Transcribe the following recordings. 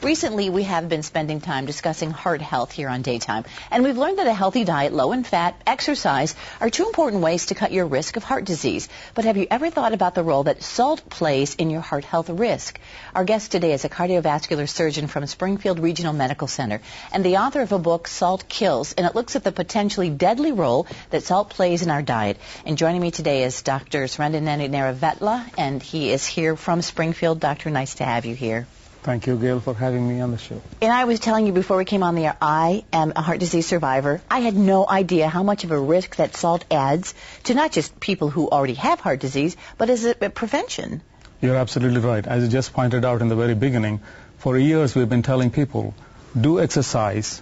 Recently, we have been spending time discussing heart health here on Daytime, and we've learned that a healthy diet, low in fat, exercise are two important ways to cut your risk of heart disease. But have you ever thought about the role that salt plays in your heart health risk? Our guest today is a cardiovascular surgeon from Springfield Regional Medical Center and the author of a book, Salt Kills, and it looks at the potentially deadly role that salt plays in our diet. And joining me today is Dr. Surendranath Neravetla, and he is here from Springfield. Doctor, nice to have you here. Thank you, Gail, for having me on the show. And I was telling you before we came on the air, I am a heart disease survivor. I had no idea how much of a risk that salt adds to not just people who already have heart disease, but as a prevention. You're absolutely right. As you just pointed out in the very beginning, for years we've been telling people, do exercise,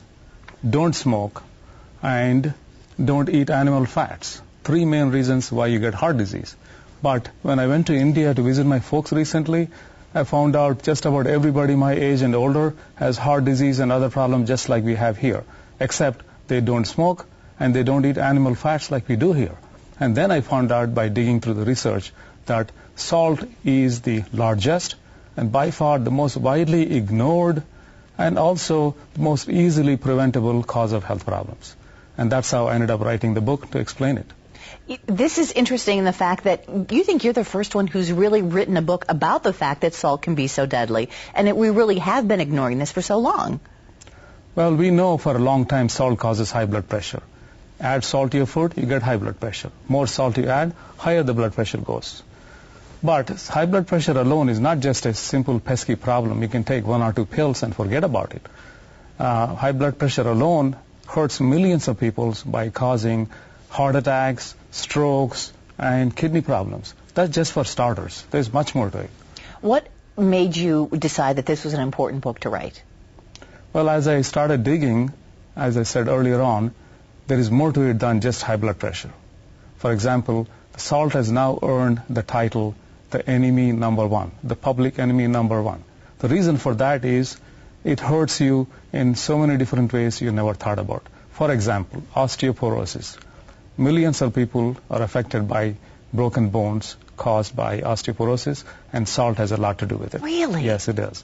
don't smoke, and don't eat animal fats. Three main reasons why you get heart disease. But when I went to India to visit my folks recently, I found out just about everybody my age and older has heart disease and other problems just like we have here, except they don't smoke and they don't eat animal fats like we do here. And then I found out by digging through the research that salt is the largest and by far the most widely ignored and also the most easily preventable cause of health problems. And that's how I ended up writing the book to explain it. This is interesting in the fact that you think you're the first one who's really written a book about the fact that salt can be so deadly, and that we really have been ignoring this for so long. Well, we know for a long time salt causes high blood pressure. Add salt to your food, you get high blood pressure. More salt you add, higher the blood pressure goes. But high blood pressure alone is not just a simple pesky problem. You can take one or two pills and forget about it. High blood pressure alone hurts millions of people by causing heart attacks, strokes, and kidney problems. That's just for starters. There's much more to it. What made you decide that this was an important book to write? Well, as I started digging, as I said earlier on, there is more to it than just high blood pressure. For example, salt has now earned the title the enemy number one, the public enemy number one. The reason for that is it hurts you in so many different ways you never thought about. For example, osteoporosis. Millions of people are affected by broken bones caused by osteoporosis, and salt has a lot to do with it. Really? Yes, it does.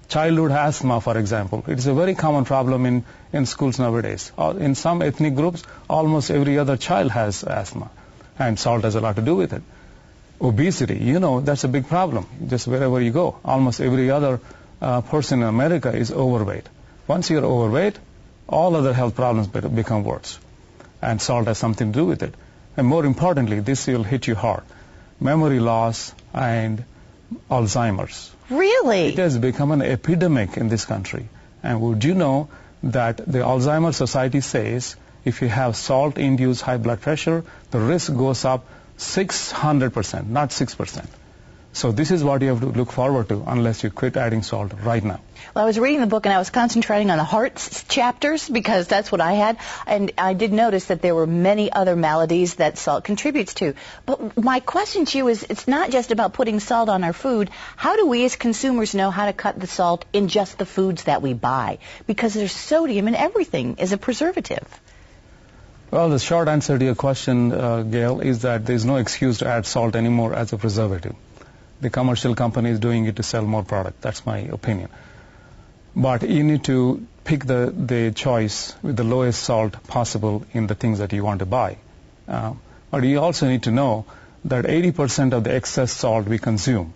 Childhood asthma, for example. It is a very common problem in schools nowadays. In some ethnic groups, almost every other child has asthma, and salt has a lot to do with it. Obesity, that's a big problem. Just wherever you go, almost every other person in America is overweight. Once you're overweight, all other health problems become worse. And salt has something to do with it. And more importantly, this will hit you hard. Memory loss and Alzheimer's. Really? It has become an epidemic in this country. And would you know that the Alzheimer's Society says if you have salt-induced high blood pressure, the risk goes up 600%, not 6%. So this is what you have to look forward to unless you quit adding salt right now. Well, I was reading the book and I was concentrating on the heart chapters because that's what I had. And I did notice that there were many other maladies that salt contributes to. But my question to you is, it's not just about putting salt on our food. How do we as consumers know how to cut the salt in just the foods that we buy? Because there's sodium in everything as a preservative. Well, the short answer to your question, Gail, is that there's no excuse to add salt anymore as a preservative. The commercial company is doing it to sell more product. That's my opinion. But you need to pick the choice with the lowest salt possible in the things that you want to buy. But you also need to know that 80% of the excess salt we consume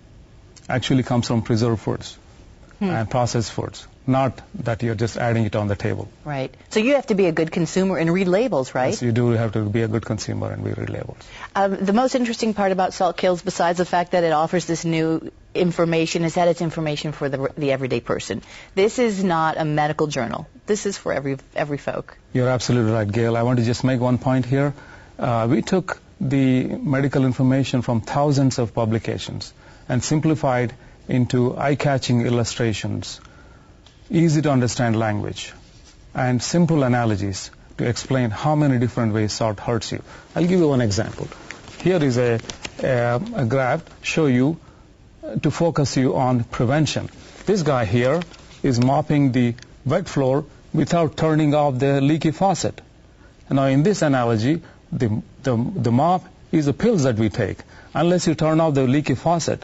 actually comes from preserved foods and processed foods, not that you're just adding it on the table. Right. So you have to be a good consumer and read labels, right? Yes, you do have to be a good consumer and read labels. The most interesting part about Salt Kills, besides the fact that it offers this new information, is that it's information for the everyday person. This is not a medical journal. This is for every folk. You're absolutely right, Gail. I want to just make one point here. We took the medical information from thousands of publications and simplified into eye-catching illustrations, easy to understand language, and simple analogies to explain how many different ways salt hurts you. I'll give you one example. Here is a graph show you to focus you on prevention. This guy here is mopping the wet floor without turning off the leaky faucet. Now in this analogy, the mop is the pills that we take. Unless you turn off the leaky faucet,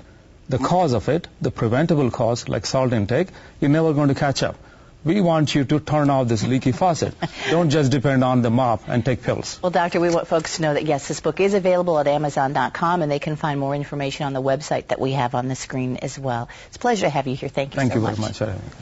the cause of it, the preventable cause, like salt intake, you're never going to catch up. We want you to turn off this leaky faucet. Don't just depend on the mop and take pills. Well, Doctor, we want folks to know that, yes, this book is available at Amazon.com, and they can find more information on the website that we have on the screen as well. It's a pleasure to have you here. Thank you so much. Thank you very much.